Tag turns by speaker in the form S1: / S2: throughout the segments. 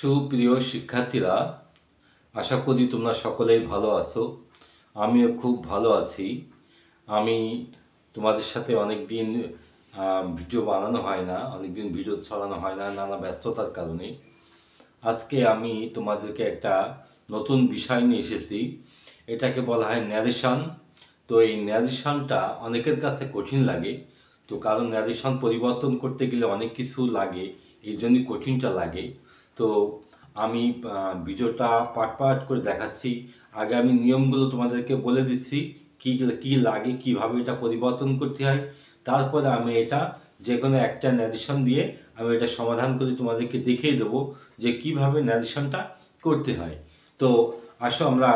S1: সুপ্রিয় শিক্ষার্থীরা, আশা করি তোমরা সকলেই ভালো আছো। আমিও খুব ভালো আছি। আমি তোমাদের সাথে অনেক দিন ভিডিও বানানো হয় না, অনেক দিন ভিডিও ছড়ানো হয় না নানা ব্যস্ততার কারণে। আজকে আমি তোমাদেরকে একটা নতুন বিষয় নিয়ে এসেছি। এটাকে বলা হয় ন্যারেশন। তো এই ন্যারেশনটা অনেকের কাছে কঠিন লাগে। তো কারণ ন্যারেশন পরিবর্তন করতে গেলে অনেক কিছু লাগে, এই জন্যই কঠিনটা লাগে। তো আমি ভিডিওটা পার্ট পার্ট করে দেখাচ্ছি। আগে আমি নিয়মগুলো তোমাদেরকে বলে দিচ্ছি, কী লাগে, কিভাবে এটা পরিবর্তন করতে হয়। তারপরে আমি এটা যে কোনো একটা ন্যারেশন দিয়ে আমি এটা সমাধান করে তোমাদেরকে দেখিয়ে দেবো যে কিভাবে ন্যারেশনটা করতে হয়। তো আসো আমরা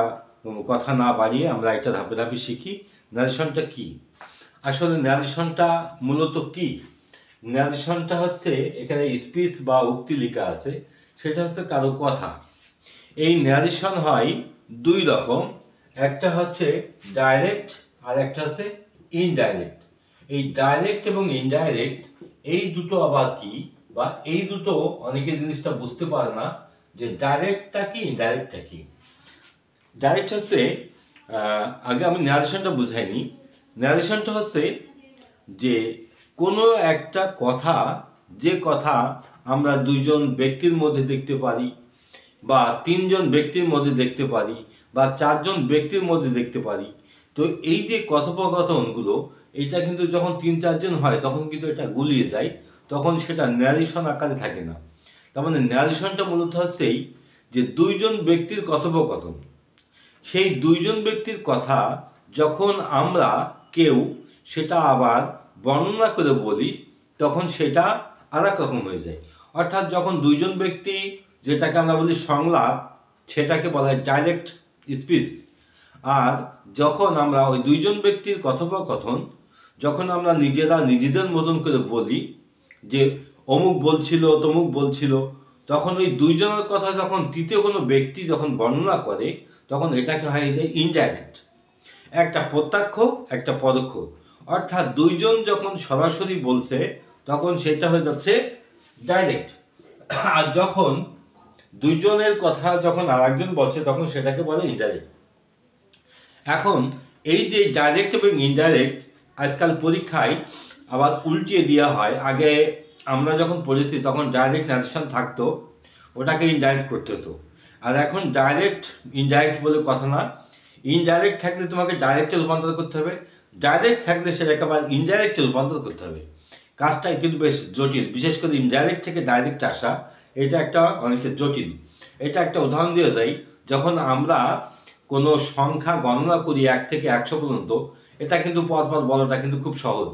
S1: কথা না বাড়িয়ে আমরা এটা ধাপে ধাপে শিখি। ন্যারেশনটা কি? আসলে ন্যারেশনটা মূলত কি? ন্যারেশনটা হচ্ছে, এখানে স্পিচ বা উক্তি লেখা আছে, সেটা হচ্ছে কারো কথা। এই ন্যারেশন হয় দুই রকম, একটা হচ্ছে ডাইরেক্ট আর একটা হচ্ছে ইনডাইরেক্ট। এই ডাইরেক্ট এবং ইনডাইরেক্ট এই দুটো আবার কি, বা এই দুটো অনেকে জিনিসটা বুঝতে পারে না যে ডাইরেক্টটা কি ইনডাইরেক্টটা কি। ডাইরেক্ট হচ্ছে, আগে আমি ন্যারেশনটা বুঝাইনি। ন্যারেশনটা হচ্ছে যে কোনো একটা কথা, যে কথা আমরা দুইজন ব্যক্তির মধ্যে দেখতে পারি, বা তিনজন ব্যক্তির মধ্যে দেখতে পারি, বা চারজন ব্যক্তির মধ্যে দেখতে পারি। তো এই যে কথোপকথনগুলো, এটা কিন্তু যখন তিন চারজন হয় তখন কিন্তু এটা গুলিয়ে যায়, তখন সেটা ন্যারেশন আকারে থাকে না। তার মানে ন্যারেশনটা মূলত হচ্ছেই যে দুইজন ব্যক্তির কথোপকথন। সেই দুইজন ব্যক্তির কথা যখন আমরা কেউ সেটা আবার বর্ণনা করে বলি, তখন সেটা আর এক রকম হয়ে যায়। অর্থাৎ যখন দুইজন ব্যক্তি, যেটাকে আমরা বলি সংলাপ, সেটাকে বলা হয় ডাইরেক্ট স্পিচ। আর যখন আমরা ওই দুইজন ব্যক্তির কথোপকথন যখন আমরা নিজেরা নিজেদের মতন করে বলি, যে অমুক বলছিল তমুক বলছিল, তখন ওই দুইজনের কথা যখন তৃতীয় কোনো ব্যক্তি যখন বর্ণনা করে, তখন এটাকে হয় ইনডাইরেক্ট। একটা প্রত্যক্ষ, একটা পরোক্ষ। অর্থাৎ দুইজন যখন সরাসরি বলছে তখন সেটা হয়ে যাচ্ছে ডাইরেক্ট। আর যখন দুইজনের কথা যখন আরেকজন বলছে তখন সেটাকে বলে ইনডাইরেক্ট। এখন এই যে ডাইরেক্ট এবং ইনডাইরেক্ট আজকাল পরীক্ষায় আবার উল্টিয়ে দেওয়া হয়। আগে আমরা যখন পড়েছি তখন ডাইরেক্ট ন্যারেশন থাকতো, ওটাকে ইনডাইরেক্ট করতে হতো। আর এখন ডাইরেক্ট ইনডাইরেক্ট বলে কথা না, ইনডাইরেক্ট থাকলে তোমাকে ডাইরেক্টে রূপান্তর করতে হবে, ডাইরেক্ট থাকলে সেটাকে আবার ইনডাইরেক্টে রূপান্তর করতে হবে। কাজটাই কিন্তু বেশ জটিল, বিশেষ করে ইনডাইরেক্ট থেকে ডাইরেক্ট আসা, এটা একটা অনেকটা জটিল। এটা একটা উদাহরণ দিয়ে যাই, যখন আমরা কোনো সংখ্যা গণনা করি 1 থেকে 100 পর্যন্ত, এটা কিন্তু পরপর বলাটা কিন্তু খুব সহজ।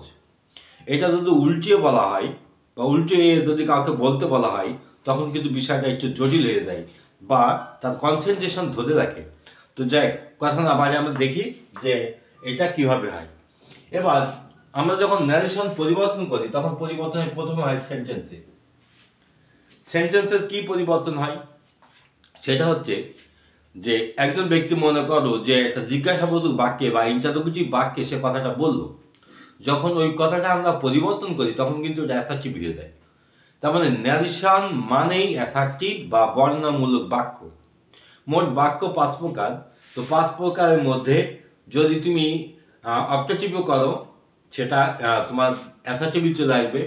S1: এটা যদি উল্টিয়ে বলা হয় বা উল্টিয়ে যদি কাউকে বলতে বলা হয়, তখন কিন্তু বিষয়টা একটু জটিল হয়ে যায় বা তার কনসেন্ট্রেশন ধরে রাখে। তো যাই কথা না বাড়ি আমরা দেখি যে এটা কিভাবে হয়। এবার আমরা যখন ন্যারেশন পরিবর্তন করি তখন পরিবর্তন প্রথমে হয় সেন্টেন্সে। সেন্টেন্সের কি পরিবর্তন হয় সেটা হচ্ছে যে একজন ব্যক্তি, মনে করো যে একটা জিজ্ঞাসাবোধক বাক্যে বা ইন্টারোগেটিভ বাক্যে সে কথাটা বললো, যখন ওই কথাটা আমরা পরিবর্তন করি তখন কিন্তু এটা অ্যাসার্টিভ হয়ে যায়। তার মানে ন্যারেশন মানেই অ্যাসার্টিভ বা বর্ণনামূলক বাক্য। মোট বাক্য 5 প্রকার। তো 5 প্রকারের মধ্যে যদি তুমি অপটেটিভও করো সেটা তোমার অ্যাসার্টিভই চলে আসবে,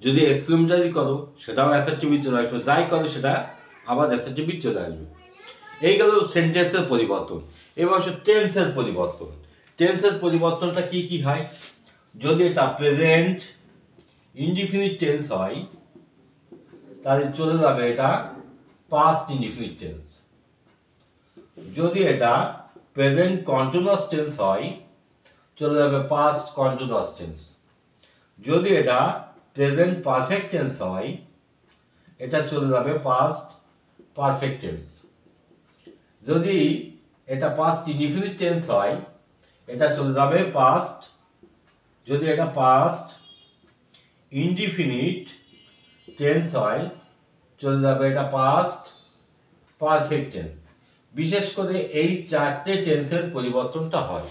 S1: যদি এক্সক্লেমেটরি করো সেটাও অ্যাসার্টিভই চলে আসবে, যাই করো সেটা আবার অ্যাসার্টিভই চলে আসবে। এই গেল সেন্টেন্সের পরিবর্তন। এবার হচ্ছে টেন্সের পরিবর্তন। টেন্সের পরিবর্তনটা কি কি হয়? যদি এটা প্রেজেন্ট ইনডিফিনিট টেন্স হয় তাহলে চলে যাবে এটা পাস্ট ইনডিফিনিট টেন্স। যদি এটা প্রেজেন্ট কন্টিনিউয়াস টেন্স হয় চলে যাবে পাস্ট কন্টিনিউয়াস টেন্স। যদি এটা প্রেজেন্ট পারফেক্ট টেন্স হয় এটা চলে যাবে পাস্ট পারফেক্ট টেন্স। যদি এটা পাস্ট ইনডিফিনিট টেন্স হয় এটা চলে যাবে পাস্ট, যদি এটা পাস্ট ইনডিফিনিট টেন্স হয় চলে যাবে এটা পাস্ট পারফেক্ট টেন্স। বিশেষ করে এই 4টে টেন্সের পরিবর্তনটা হয়।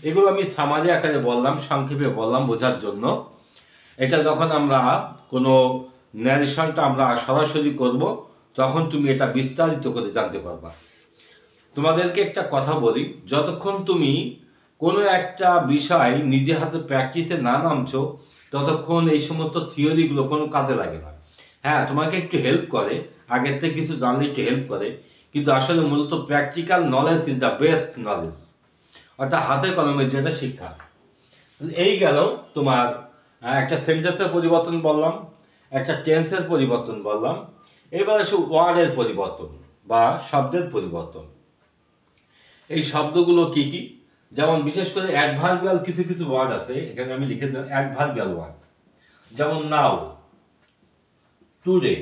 S1: এগুলো আমি সামারি আকারে বললাম, সংক্ষেপে বললাম বোঝার জন্য। এটা যখন আমরা কোনো ন্যারেশনটা আমরা সরাসরি করব তখন তুমি এটা বিস্তারিত করে জানতে পারবা। তোমাদেরকে একটা কথা বলি, যতক্ষণ তুমি কোনো একটা বিষয় নিজে হাতে প্র্যাকটিসে না নামছো ততক্ষণ এই সমস্ত থিওরিগুলো কোনো কাজে লাগে না। হ্যাঁ, তোমাকে একটু হেল্প করে, আগের থেকে কিছু জানলে একটু হেল্প করে, কিন্তু আসলে মূলত practical knowledge is the best knowledge, অর্থাৎ হাতে কলমের যেটা শিক্ষা। এই গেল তোমার একটা সেন্টেন্সের পরিবর্তন বললাম, একটা টেন্সের পরিবর্তন বললাম, এবার আসে ওয়ার্ডের পরিবর্তন বা শব্দের পরিবর্তন। এই শব্দগুলো কি কি? যেমন বিশেষ করে অ্যাডভার্বিয়াল কিছু কিছু ওয়ার্ড আছে, এখানে আমি লিখে দিলাম অ্যাডভার্বিয়াল ওয়ার্ড, যেমন নাও, টুডে,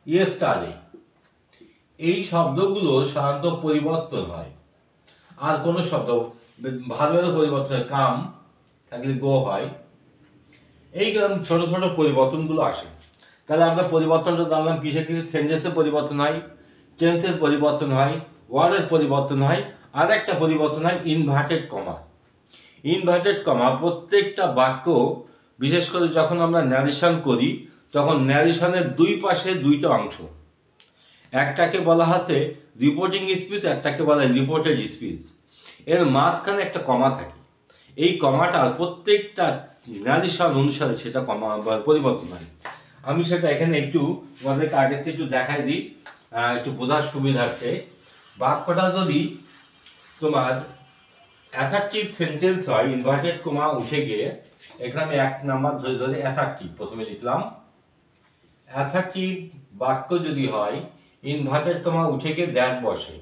S1: ইয়েস্টারডে। এই শব্দগুলো সাধারণত পরিবর্তন হয়। আর কোনো শব্দ ভার্বেরও পরিবর্তন হয়, কাম থাকলে গো হয়। এই ছোট ছোট পরিবর্তনগুলো আসে। তাহলে আমরা পরিবর্তনটা জানলাম, কিসে কিসে সেন্টেন্সের পরিবর্তন হয়, টেন্সের পরিবর্তন হয়, ওয়ার্ডের পরিবর্তন হয়, আর একটা পরিবর্তন হয় ইনভার্টেড কমা। ইনভার্টেড কমা প্রত্যেকটা বাক্য, বিশেষ করে যখন আমরা ন্যারেশন করি তখন ন্যারেশনের দুই পাশে দুইটা অংশ, একটাকে বলা হচ্ছে রিপোর্টিং স্পিচ, একটাকে বলা হয় রিপোর্টেড স্পিচ। এর মাঝখানে একটা কমা থাকে। এই কমাটার প্রত্যেকটা ন্যারেশন অনুসারে সেটা কমা পরিবর্তন হয়। আমি সেটা এখানে একটু তোমাদেরকে আগের থেকে একটু দেখাই দিই, একটু বোঝার সুবিধার্থে। বাক্যটা যদি তোমার অ্যাসার্টিভ সেন্টেন্স হয়, ইনভার্টেড কমা উঠে গিয়ে, এখানে আমি এক নাম্বার ধরে ধরে অ্যাসার্টিভ প্রথমে লিখলাম। অ্যাসার্টিভ বাক্য যদি হয়, ইনভার্টেড কমা উঠে গিয়ে দ্যাট বসে।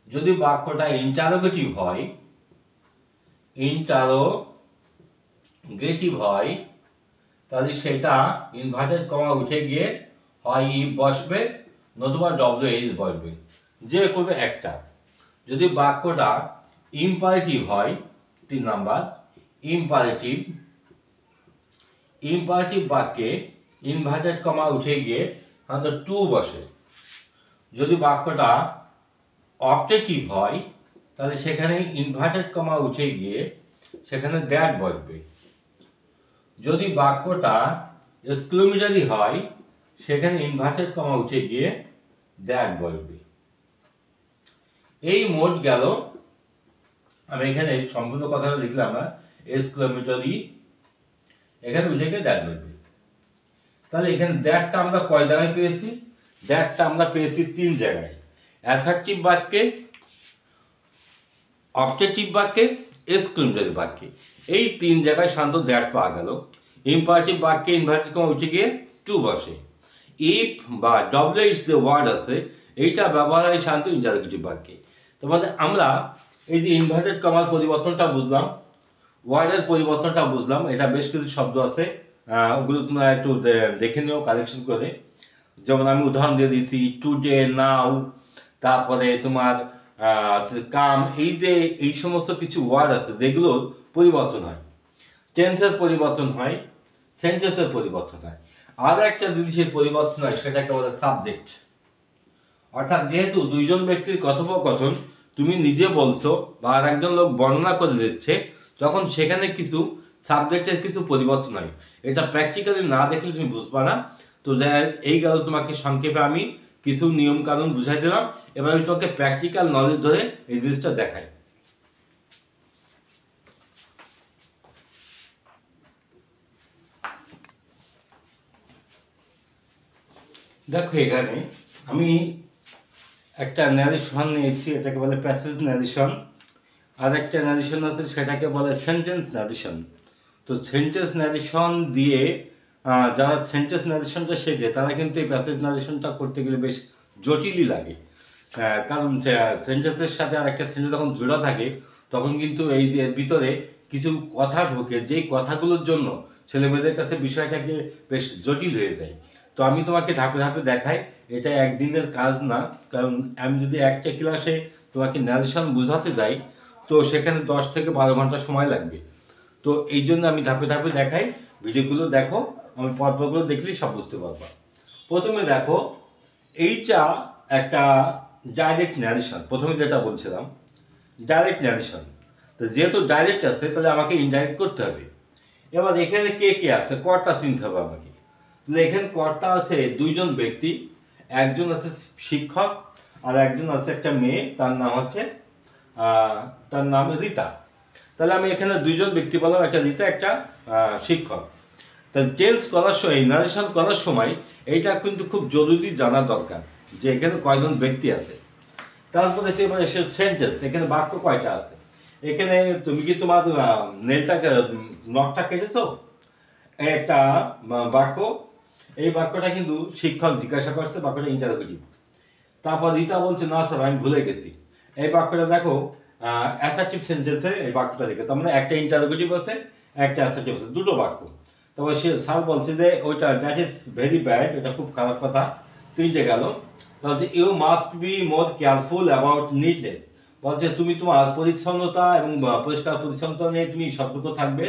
S1: যদি বাক্যটা ইন্টারোগেটিভ হয়, ইন্টারোগেটিভ হয়, তাহলে সেটা ইনভার্টেড কমা উঠে গিয়ে হয় ইফ বসবে, নতুবা ডব্লিউ বসবে, যে করবে একটা। যদি বাক্যটা ইম্পারেটিভ হয়, 3 নাম্বার ইম্পারেটিভ, ইম্পারেটিভ বাক্যে ইনভার্টেড কমা উঠে গিয়ে আমাদের টু বসে। যদি বাক্যটা অবজেক্টিভ হয়, তাহলে সেখানে ইনভার্টেড কমা উঠে গিয়ে সেখানে দ্যাট বসবে। যদি বাক্যটা এক্সক্লেমেটরি হয়, সেখানে ইনভার্টেড কমা উঠে গিয়ে দ্যাট বসবে। এই মোট গেল। আমি এখানে সম্পূর্ণ কথাটা লিখলাম না, এক্সক্লেমেটরি, এখানে উঠে গিয়ে দ্যাট বসবে। তাহলে এখানে দ্যাটটা আমরা কয় জায়গায় পেয়েছি? দ্যাটটা আমরা পেয়েছি 3 জায়গায়, অ্যাসার্টিভ বাক্যে, অবজেক্টিভ বাক্যে, এক্সক্লেমেটরি বাক্যে। এই 3 জায়গায় সাধারণত দ্যাট পাওয়া গেল। ইম্পারেটিভ বাক্যে ইনভার্টেড কমা উঠে গিয়ে টু বসে। ইফ বা ডব্লিউ যে ওয়ার্ড আছে, এইটা ব্যবহার হয় সাধারণত ইন্টারোগেটিভ বাক্যে। তোমাদের আমরা এই যে ইনভার্টেড কমার পরিবর্তনটা বুঝলাম, ওয়ার্ডের পরিবর্তনটা বুঝলাম, এটা বেশ কিছু শব্দ আছে, ওগুলো তোমরা একটু দেখে নিও কালেকশন করে। যেমন আমি উদাহরণ দিয়ে দিয়েছি, টুডে, নাও, তারপরে তোমার কাম। এই যে এই সমস্ত কিছু ওয়ার্ড আছে যেগুলোর পরিবর্তন হয়, টেন্সের পরিবর্তন হয়, সেন্টেন্সের পরিবর্তন হয়। আর একটা জিনিসের পরিবর্তন হয়, সেটাকে বলে সাবজেক্ট। অর্থাৎ যেহেতু দুইজন ব্যক্তির কথোপকথন তুমি নিজে বলছো বা আর একজন লোক বর্ণনা করে দিচ্ছে, তখন সেখানে কিছু সাবজেক্টের কিছু পরিবর্তন হয়। এটা প্র্যাকটিক্যালি না দেখলে তুমি বুঝবা না। তো এই গেল তোমাকে সংক্ষেপে আমি কিছু নিয়ম কানুন বুঝাই দিলাম। এবার আমি তোমাকে প্র্যাকটিক্যাল নলেজ ধরে এই জিনিসটা দেখাই। দেখো, এখানে আমি একটা ন্যারেশন নিয়েছি, এটাকে বলে প্যাসেজ ন্যারেশন। আর একটা ন্যারেশন আছে, সেটাকে বলে সেন্টেন্স ন্যারেশন। তো সেন্টেন্স ন্যারেশন দিয়ে যারা সেন্টেন্স ন্যারেশনটা শেখে তারা কিন্তু এই প্যাসেজ ন্যারেশনটা করতে গেলে বেশ জটিলই লাগে। কারণ সেন্টেন্সের সাথে আর একটা সেন্টেন্স যখন জোড়া থাকে, তখন কিন্তু এই যে ভিতরে কিছু কথা ঢোকে, যেই কথাগুলোর জন্য ছেলেমেয়েদের কাছে বিষয়টাকে বেশ জটিল হয়ে যায়। তো আমি তোমাকে ধাপে ধাপে দেখাই, এটা একদিনের কাজ না। কারণ আমি যদি একটা ক্লাসে তোমাকে ন্যারেশন বোঝাতে যাই, তো সেখানে 10 থেকে 12 ঘন্টা সময় লাগবে। তো এই জন্য আমি ধাপে ধাপে দেখাই, ভিডিওগুলো দেখো, আমি পর্বগুলো দেখলেই সব বুঝতে পারবা। প্রথমে দেখো, এইটা একটা ডাইরেক্ট ন্যারেশন। প্রথমে যেটা বলছিলাম ডাইরেক্ট ন্যারেশন, তো যেহেতু ডাইরেক্ট আছে তাহলে আমাকে ইনডাইরেক্ট করতে হবে। এবার এখানে কে কে আছে, কর্তা চিনতে হবে আমাকে। তাহলে এখানে কর্তা আছে দুইজন ব্যক্তি, একজন আছে শিক্ষক আর একজন আছে একটা মেয়ে, তার নাম রীতা। তাহলে আমি এখানে দুইজন ব্যক্তি বললাম, একটা রীতা একটা শিক্ষক। তাহলে টেন্স করার সময়, নারেশন করার সময় এইটা কিন্তু খুব জরুরি জানা দরকার যে এখানে কয়জন ব্যক্তি আছে। তারপরে সেন্টেন্স, এখানে বাক্য কয়টা আছে। এখানে তুমি কি তোমার নখটা কেটেছো, একটা বাক্য। এই বাক্যটা কিন্তু শিক্ষক জিজ্ঞাসা করছে, বাক্যটা ইন্টারোগেটিভ। তারপর রীতা বলছে না স্যার আমি ভুলে গেছি। এই বাক্যটা দেখো অ্যাসার্টিভ সেন্টেন্সে এই বাক্যটা লিখে, তার মানে একটা ইন্টারোগেটিভ আছে, একটা অ্যাসার্টিভ আছে, দুটো বাক্য। তারপর স্যার বলছে যে ওইটা দ্যাট ইজ ভেরি ব্যাড, এটা খুব খারাপ কথা। তিনটে গেল। তাহলে you must be more careful about neatness, বলছে তুমি তোমার পরিচ্ছন্নতা এবং পরিষ্কার পরিচ্ছন্নতা নিয়ে তুমি সতর্ক থাকবে।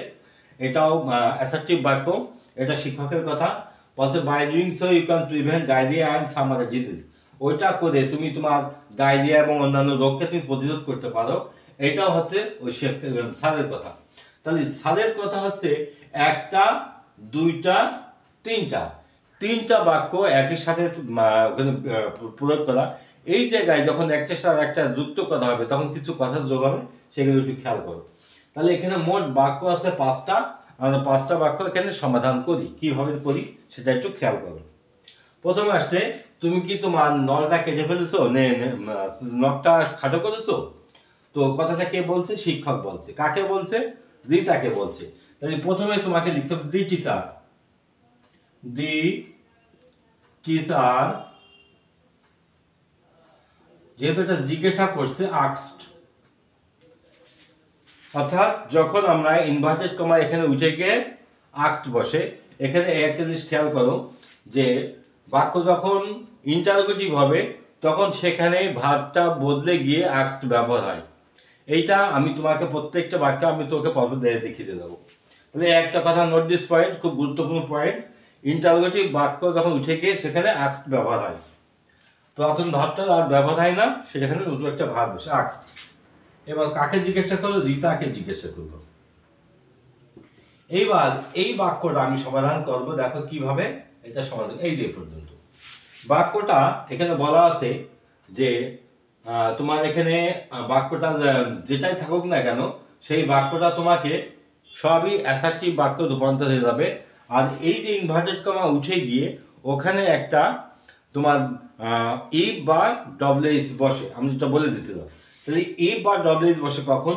S1: এটাও অ্যাসার্টিভ বাক্য, এটা শিক্ষকের কথা। বলছে by doing so you can prevent diarrhoea and some other disease, ওইটা করে তুমি তোমার ডায়রিয়া এবং অন্যান্য রোগকে তুমি প্রতিরোধ করতে পারো। এটাও হচ্ছে ওই স্যারের কথা। তাহলে স্যারের কথা হচ্ছে একটা, দুইটা, তিনটা বাক্য একই সাথে ওখানে প্রয়োগ করা। এই জায়গায় যখন একটার সাথে একটা যুক্ত করা হবে তখন কিছু কথা যোগ হবে, সেগুলো একটু খেয়াল করো। তাহলে এখানে মোট বাক্য আছে 5টা। আমরা 5টা বাক্য এখানে সমাধান করি, কিভাবে করি সেটা একটু খেয়াল করো। প্রথমে আসছে, তুমি কি তোমার নলটা কেটে ফেলেছো, নখটা খাটো করেছো। তো কথাটা কে বলছে? শিক্ষক বলছে। কাকে বলছে? রীতাকে বলছে। তাহলে প্রথমে তোমাকে লিখতে হবে দি টিচার, যেহেতু এটা জিজ্ঞাসা করছে আস্কড, অর্থাৎ যখন আমরা ইনভার্টেড কমা এখানে উঠে গিয়ে আস্কড বসে, এখানে একটা জিনিস খেয়াল করো যে বাক্য যখন ইন্টারোগেটিভ হবে তখন সেখানে ভার্বটা বদলে গিয়ে আস্কড ব্যবহার হয়। এইটা আমি তোমাকে প্রত্যেকটা বাক্য আমি তোকে দেখিয়ে দেবো। তাহলে একটা কথা নোট দিস পয়েন্ট, খুব গুরুত্বপূর্ণ পয়েন্ট। ইন্টারোগেটিভ বাক্য যখন উঠে গিয়ে সেখানে আস্কড ব্যবহার হয়, প্রথম ভাবটা আর ব্যবহার হয় না, সেখানে নতুন একটা ভাব বসে আস্কড। এবার কাকে জিজ্ঞাসা করলো? রীতাকে জিজ্ঞাসা করলো। এইবার এই বাক্যটা আমি সমাধান করব, দেখো কিভাবে এটা সমাধান। এই যে পর্যন্ত বাক্যটা এখানে বলা আছে যে তোমার এখানে বাক্যটা যেটাই থাকুক না কেন সেই বাক্যটা তোমাকে সবই অ্যাসার্টিভ বাক্য রূপান্তর হয়ে যাবে। আর এই যে ইনভার্টেড কমা উঠে গিয়ে ওখানে একটা তোমার ইফ বা ডব্লিউএইচ বসে, আমি যেটা বলে দিয়েছিলাম। তাহলে ইফ বা ডব্লিউএইচ বসে কখন?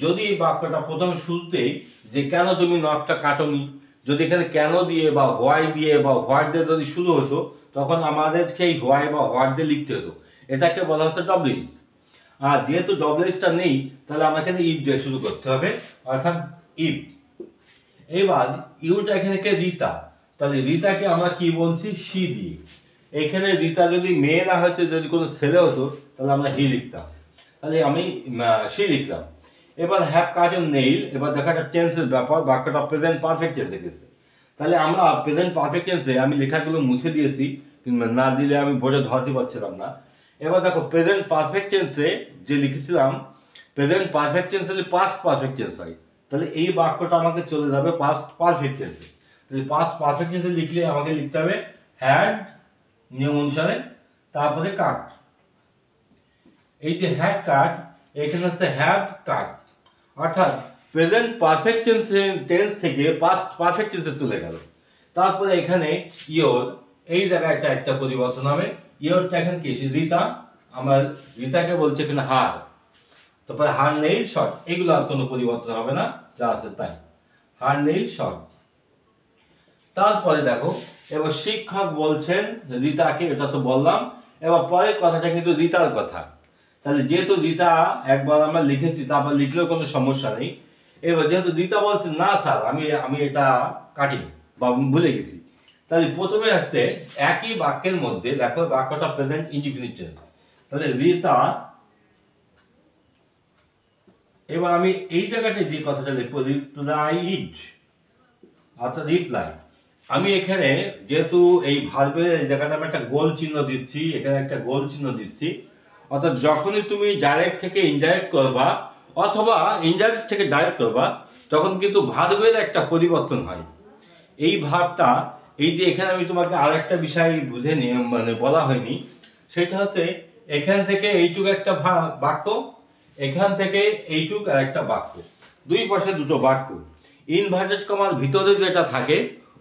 S1: যদি এই বাক্যটা প্রথম শুরুতেই যে কেন তুমি নখটা কাটোনি, যদি এখানে কেন দিয়ে বা হোয়াই দিয়ে বা হোয়াট দিয়ে যদি শুরু হতো তখন আমাদেরকে এই হোয়াই বা হোয়াট দিয়ে লিখতে হতো, এটাকে বলা হচ্ছে ডব্লিউএইচ। আর যেহেতু ডব্লিউএইচটা নেই তাহলে আমাকে ইফ দিয়ে শুরু করতে হবে, অর্থাৎ ইফ। এবার ইউটা এখানে কে? রীতা। তাহলে রীতাকে আমরা কি বলছি? সি দিয়ে। এখানে রীতা যদি মেয়ে না হয়তো, যদি কোনো ছেলে হতো তাহলে আমরা হি লিখতাম। তাহলে আমি সি লিখলাম। এবার হ্যাভ কাট এ নেইল, এবার দেখা একটা টেন্সের ব্যাপার, বাক্যটা প্রেজেন্ট পারফেক্ট টেন্সে গেছে। তাহলে আমরা প্রেজেন্ট পারফেক্ট টেন্সে আমি লেখাগুলো মুছে দিয়েছি, কিন্তু না দিলে আমি বোর্ডে ধরতে পারছিলাম না। এবার দেখো প্রেজেন্ট পারফেক্ট টেন্সে যে লিখেছিলাম, প্রেজেন্ট পারফেক্ট টেন্স হলে পাস্ট পারফেক্ট টেন্স হয়। তাহলে এই বাক্যটা আমাকে চলে যাবে পাস্ট পারফেক্ট টেন্সে। তাহলে পাস্ট পারফেক্ট টেন্সে লিখলে আমাকে লিখতে হবে হ্যাড নিয়ম অনুসারে, তারপরে কাট। এই যে হ্যাড কাট, এখানে হচ্ছে হ্যাভ কাট, অর্থাৎ প্রেজেন্ট পারফেক্ট টেন্স থেকে পাস্ট পারফেক্ট টেন্সে চলে গেল। তারপরে এখানে ইয়োর, এই জায়গায় একটা পরিবর্তন হবে। ইয়োরটা এখন কি? রীতা, আমার রীতাকে বলছে এখানে হার, তারপরে হার নেইল শর্ট, এগুলো আর কোনো পরিবর্তন হবে না, যা আছে তাই, হার নেইল শর্ট। তারপরে দেখো এবার শিক্ষক বলছেন রীতাকে, এটা তো বললাম। এবার পরের কথাটা কিন্তু রীতার কথা। তাহলে যেহেতু রীতা একবার আমরা লিখেছি, তারপর লিখলেও কোনো সমস্যা নেই। এবার যেহেতু রীতা বলছে না স্যার আমি এটা কাটিনি বা ভুলে গেছি, তাহলে প্রথমে আসছে একই বাক্যের মধ্যে, দেখো বাক্যটা প্রেজেন্ট ইনডিফিনিট টেন্স। তাহলে রীতা, এবার আমি এই জায়গাটায় যে কথাটা লিখবো রিপ্লাইড, অর্থাৎ রিপ্লাই। আমি এখানে যেহেতু এই ভার্বের এই জায়গাটা আমি একটা গোল চিহ্ন দিচ্ছি, এখানে একটা গোল চিহ্ন দিচ্ছি, অর্থাৎ যখনই তুমি ডাইরেক্ট থেকে ইনডাইরেক্ট করবা অথবা ইনডাইরেক্ট থেকে ডাইরেক্ট করবা তখন কিন্তু ভার্বের একটা পরিবর্তন হয়। এই ভার্বটা এই যে এখানে আমি তোমাকে আর একটা বিষয় বুঝে নিয়ে মানে বলা হয়নি, সেটা হচ্ছে এখান থেকে এইটুকু একটা বাক্য, এখান থেকে এইটুক আর একটা বাক্য, দুই পাশে দুটো বাক্য। ইনভার্টেড কমার ভিতরে যেটা থাকে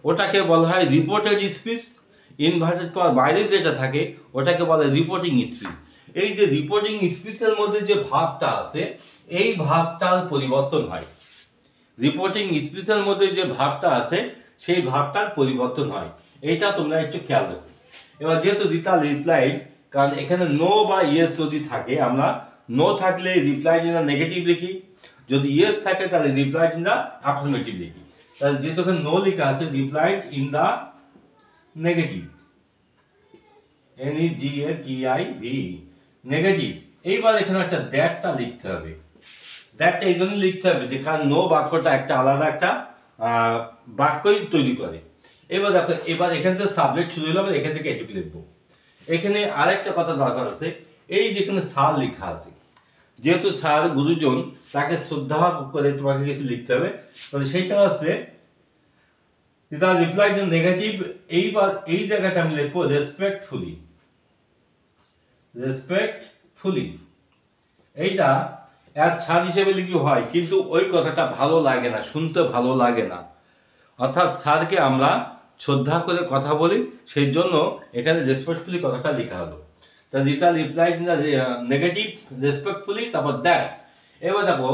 S1: ওটাকে বলা হয় রিপোর্টেড স্পিচ, ইনভার্টেড কমার বাইরে যেটা থাকে ওটাকে বলে রিপোর্টিং স্পিচ। এই যে রিপোর্টিং স্পিচের মধ্যে যে ভাবটা আছে এই ভাবটার পরিবর্তন হয়, রিপোর্টিং স্পিচের মধ্যে যে ভাবটা আছে সেই ভাবটার পরিবর্তন হয়, এইটা তোমরা একটু খেয়াল রাখো। এবার যেহেতু রিতা রিপ্লাইড, কারণ এখানে নো বা ইয়েস যদি থাকে, আমরা নো থাকলে রিপ্লাইড ইন দ্য নেগেটিভ লিখি, যদি ইয়েস থাকে তাহলে রিপ্লাইড ইন দ্য অ্যাফার্মেটিভ লিখি। তাহলে যেহেতু এখানে নো লেখা আছে, replied in the negative, NEGATIV, negative. এইবার এখানে একটা দ্যাটটা লিখতে হবে, দ্যাটটা এই জন্য লিখতে হবে যে কারণ নো বাক্যটা একটা আলাদা একটা বাক্যই তৈরি করে। এবার দেখো, এবার এখান থেকে সাবজেক্ট শুরু হলো, এখান থেকে এটুকু লিখবো। এখানে আরেকটা কথা দরকার আছে, এই যেখানে স্যার লেখা আছে, যেহেতু স্যার গুরুজন, তাকে শ্রদ্ধা করে তোমাকে কিছু লিখতে হবে, তাহলে সেইটা হচ্ছে রিপ্লাই টু নেগেটিভ। এইবার এই জায়গাটা আমি লিখবো রেসপেক্টফুলি, রেসপেক্টফুলি। এইটা এর ছাড় হিসেবে লিখলে হয়, কিন্তু ওই কথাটা ভালো লাগে না, শুনতে ভালো লাগে না। অর্থাৎ স্যারকে আমরা শ্রদ্ধা করে কথা বলি, সেই জন্য এখানে রেসপেক্টফুলি কথাটা লেখা হলো। তা Rita replied in the negative respectfully, তারপর দ্যাট। এবার দেখো,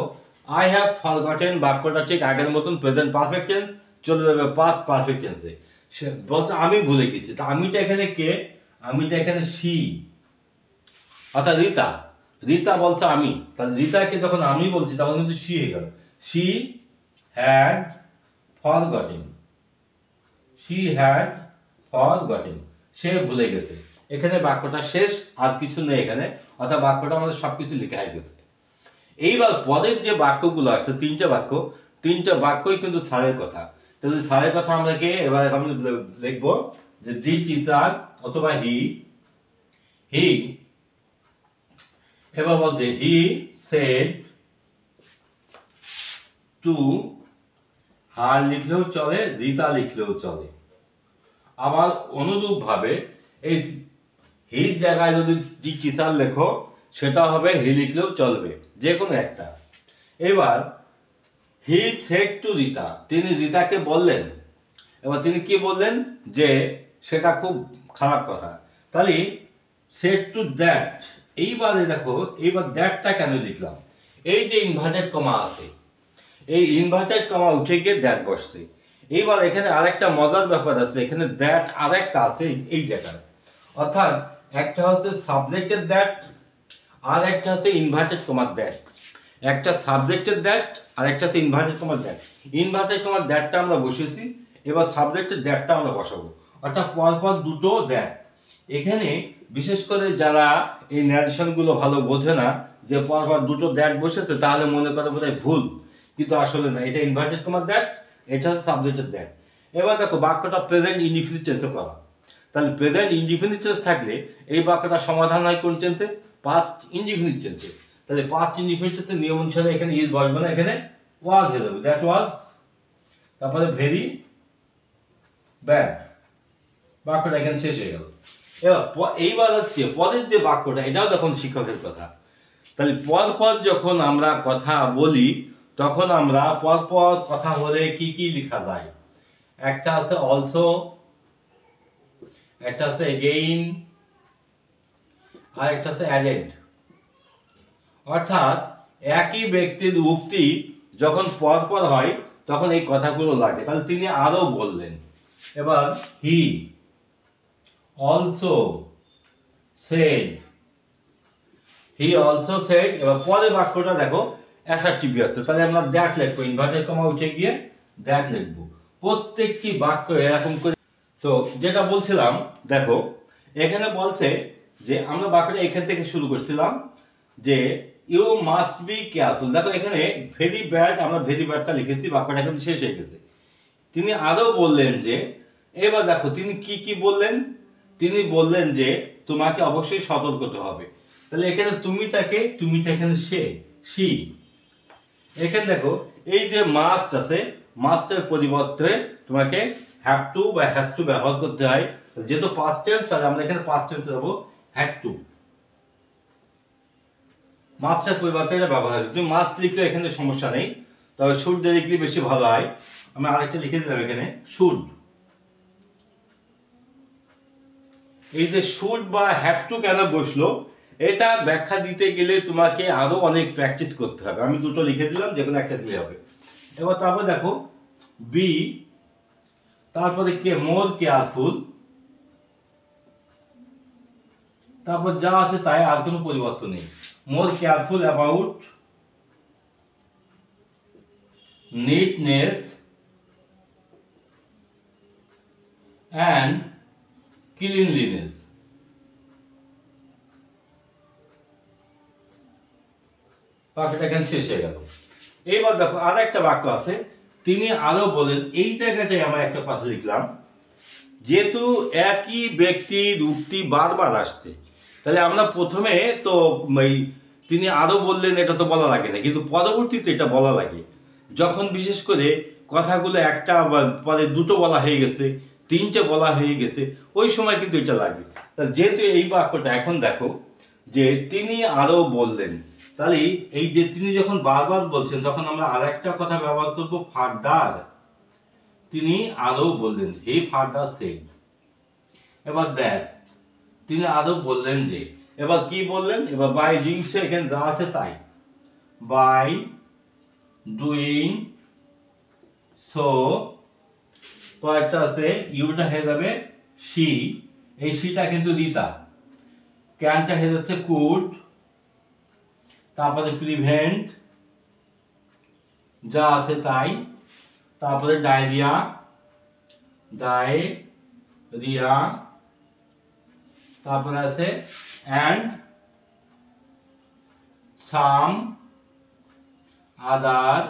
S1: আই হ্যাভ ফরগটেন বাক্যটা ঠিক আগের মতন প্রেজেন্ট পারফেক্ট টেন্স চলে যাবে পাস্ট পারফেক্ট টেন্সে। সে বলছে আমি ভুলে গেছি, তা আমিটা এখানে কে? আমিটা এখানে সি, অর্থাৎ রিতা। রিতা বলছে আমি, তাহলে রিতাকে যখন আমি বলছি তখন কিন্তু সি হয়ে গেল। She had forgotten, she had forgotten, সে ভুলে গেছে। এখানে বাক্যটা শেষ, আর কিছু নেই এখানে, অর্থাৎ বাক্যটা আমাদের সবকিছু লেখা হয়ে গেছে। এইবার পরের যে বাক্যগুলো আছে, তিনটা বাক্য, তিনটা বাক্যই কিন্তু স্যারের কথা। তাহলে স্যারের কথা আমরা কে? এবার আমি লিখবো যে দি টিচার অথবা হি, হি। এবার বলছে হি সেড টু হার, লিখলেও চলে, রিতা লিখলেও চলে। আবার অনুরূপ ভাবে এই হি জায়গায় যদি দি টিচার লেখো সেটা হবে হি লিখলেও চলবে, যে কোনো একটা। এবার হি সেড টু রিতা, তিনি রিতাকে বললেন। এবার তিনি কি বললেন? যে সেটা খুব খারাপ কথা। তাহলে সেড টু দ্যাট। এইবারে দেখো, এইবার দ্যাটটা কেন লিখলাম? এই যে ইনভার্টেড কমা আছে, এই ইনভার্টেড কমা উঠে গিয়ে দ্যাট বসছে। এইবার এখানে আরেকটা মজার ব্যাপার আছে, এখানে দ্যাট আরেকটা আছে এই জায়গায়, অর্থাৎ একটা হচ্ছে সাবজেক্টের দ্যাট, আর একটা হচ্ছে ইনভার্টেড কমার দ্যাট। একটা সাবজেক্টের দ্যাট আর একটা হচ্ছে ইনভার্টেড কমার দ্যাট। ইনভার্টেড কমার দ্যাটটা আমরা বসিয়েছি, এবার সাবজেক্টের দ্যাটটা আমরা বসাবো, অর্থাৎ পরপর দুটো দ্যাট। এখানে বিশেষ করে যারা এই ন্যারেশনগুলো ভালো বোঝে না, যে পরপর দুটো দ্যাট বসেছে, তাহলে মনে করে বোধহয় ভুল, কিন্তু আসলে না, এটা ইনভার্টেড কমার দ্যাট, এটা হচ্ছে সাবজেক্টের দ্যাট। এবার দেখো, বাক্যটা প্রেজেন্ট ইনডিফিনিট টেন্সে করা। তাহলে প্রেজেন্ট ইনডিফিনিট টেন্স থাকলে এই বাক্যটা সমাধান হয় কোন টেন্সে? পাস্ট ইনডিফিনিট টেন্সে। তাহলে পাস্ট ইনডিফিনিট টেন্সের নিয়ম অনুসারে এখানে ইজ বসবে না, এখানে ওয়াজ হয়ে যাবে, দ্যাট ওয়াজ। তারপরে ভেরি ব্যাড, বাক্যটা এখানে শেষ হয়ে গেল। এবার এইবার হচ্ছে পরের যে বাক্যটা, এটাও দেখুন শিক্ষকের কথা। তাহলে পরপর যখন আমরা কথা বলি, তখন আমরা পরপর কথা বলে কি কি লেখা যায়? একটা আছে অলসো, একটা আছে এগেইন, আর একটা আছে অ্যাডেড। অর্থাৎ একই ব্যক্তির উক্তি যখন পরপর হয় তখন এই কথাগুলো লাগে। তাহলে তিনি আরো বললেন। এবার he also shed, he also shed. এবার পরের বাক্যটা দেখো অ্যাসার্টিভ আছে, তাহলে আমরা দ্যাট লিখবো, ইনভার্টেড কমা উঠে গিয়ে দ্যাট লিখবো। প্রত্যেকটি বাক্য এরকম করে। তো যেটা বলছিলাম, দেখো এখানে বলছে যে আমরা বাক্যটা এখান থেকে শুরু করছিলাম যে ইউ মাস্ট বি কেয়ারফুল। দেখো এখানে ভেরি ব্যাড, আমরা ভেরি ব্যাডটা লিখেছি, বাক্যটা কিন্তু শেষ হয়ে গেছে। তিনি আরো বললেন যে, এবার দেখো তিনি কি কি বললেন? তিনি বললেন যে তোমাকে অবশ্যই সতর্ক হতে হবে। তাহলে এখানে তুমিটাকে, তুমিটা এখানে সে, সি। এখানে দেখো এই যে মাস্ট আছে, মাস্টের পরিবর্তে তোমাকে হ্যাভ টু বা হ্যাজ টু ব্যবহার করতে হয়। যেহেতু পাস্ট টেন্স, তাহলে আমরা এখানে পাস্ট টেন্স দেবো হ্যাড টু। মাস্টের পরিবর্তে এটা ব্যবহার হয়। তুমি মাস্ট লিখলে এখানে সমস্যা নেই, তবে শুড দিয়ে লিখলে বেশি ভালো হয়। আমি আরেকটা লিখে দিলাম এখানে শুড। এই যে শুড বা হ্যাভ টু কেন বসলো, এটা ব্যাখ্যা দিতে গেলে তোমাকে আরো অনেক প্র্যাকটিস করতে হবে। আমি দুটো লিখে দিলাম, যে কোনো একটা দিলে হবে। এবার তারপরে দেখো বি, তারপরে কে মোর কেয়ারফুল, তারপর যা আছে তাই, আর কোনো পরিবর্তন নেই। মোর careful about neatness and cleanliness। বাক্যটা এখানে শেষ হয়ে গেল। এইবার দেখো আর একটা বাক্য আছে, তিনি আরো বলেন। এই জায়গাটায় আমরা একটা কথা লিখলাম, যেহেতু একই ব্যক্তির উক্তি বারবার আসছে, তাহলে আমরা প্রথমে তো তিনি আরো বললেন এটা তো বলা লাগে না, কিন্তু পরবর্তীতে এটা বলা লাগে। যখন বিশেষ করে কথাগুলো একটা পরে দুটো বলা হয়ে গেছে, তিনটে বলা হয়ে গেছে, ওই সময় কিন্তু এটা লাগে। যেহেতু এই বাক্যটা এখন দেখো যে তিনি আরো বললেন, তাহলে এই যে তিনি যখন বারবার বলছেন, তখন আমরা আর একটা কথা ব্যবহার করবো ফার্দার। তিনি আরো বললেন, হি ফার্দার সেড। এবার দেখ তিনি আরো বললেন যে, এবার কি বললেন, এবার বাই ডুইং সো, এখানে যা আছে তাই, বাই ডুইং সো, পরেরটা আছে ইউটা হয়ে যাবে শি, এই শিটা কিন্তু রিতা, ক্যানটা হয়ে যাচ্ছে কুড, তারপরে প্রিভেন্ট, যা আছে তাই, তারপরে ডায়রিয়া, ডায়রিয়া, তারপরে আছে and some other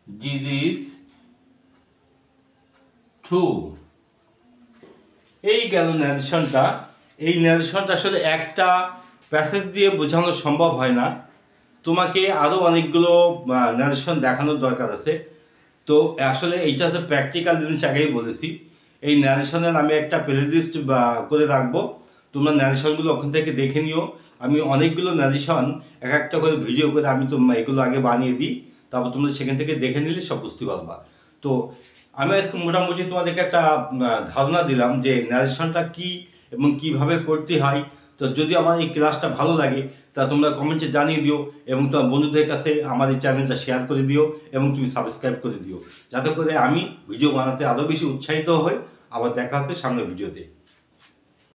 S1: disease to. এই গেল ন্যারেশনটা। এই ন্যারেশনটা আসলে একটা প্যাসেজ দিয়ে বোঝানো সম্ভব হয় না, তোমাকে আরো অনেকগুলো ন্যারেশন দেখানোর দরকার আছে। তো আসলে এইটা হচ্ছে প্র্যাকটিক্যাল জিনিস, আগেই বলেছি। এই ন্যারেশনের আমি একটা প্লেলিস্ট করে রাখবো, তোমরা ন্যারেশনগুলো ওখান থেকে দেখে নিও। আমি অনেকগুলো ন্যারেশন এক একটা করে ভিডিও করে আমি এগুলো আগে বানিয়ে দিই, তারপর তোমরা সেখান থেকে দেখে নিলে সব বুঝতে পারবা। তো আমি আজকে মোটামুটি তোমাদেরকে একটা ধারণা দিলাম যে ন্যারেশনটা কি এবং কিভাবে করতে হয়। তো যদি আমার এই ক্লাসটা ভালো লাগে, তা তোমরা কমেন্টে জানিয়ে দিও, এবং তোমার বন্ধুদের কাছে আমার এই চ্যানেলটা শেয়ার করে দিও, এবং তুমি সাবস্ক্রাইব করে দিও, যাতে করে আমি ভিডিও বানাতে আরও বেশি উৎসাহিত হই। আবার দেখা হচ্ছে সামনের ভিডিওতে।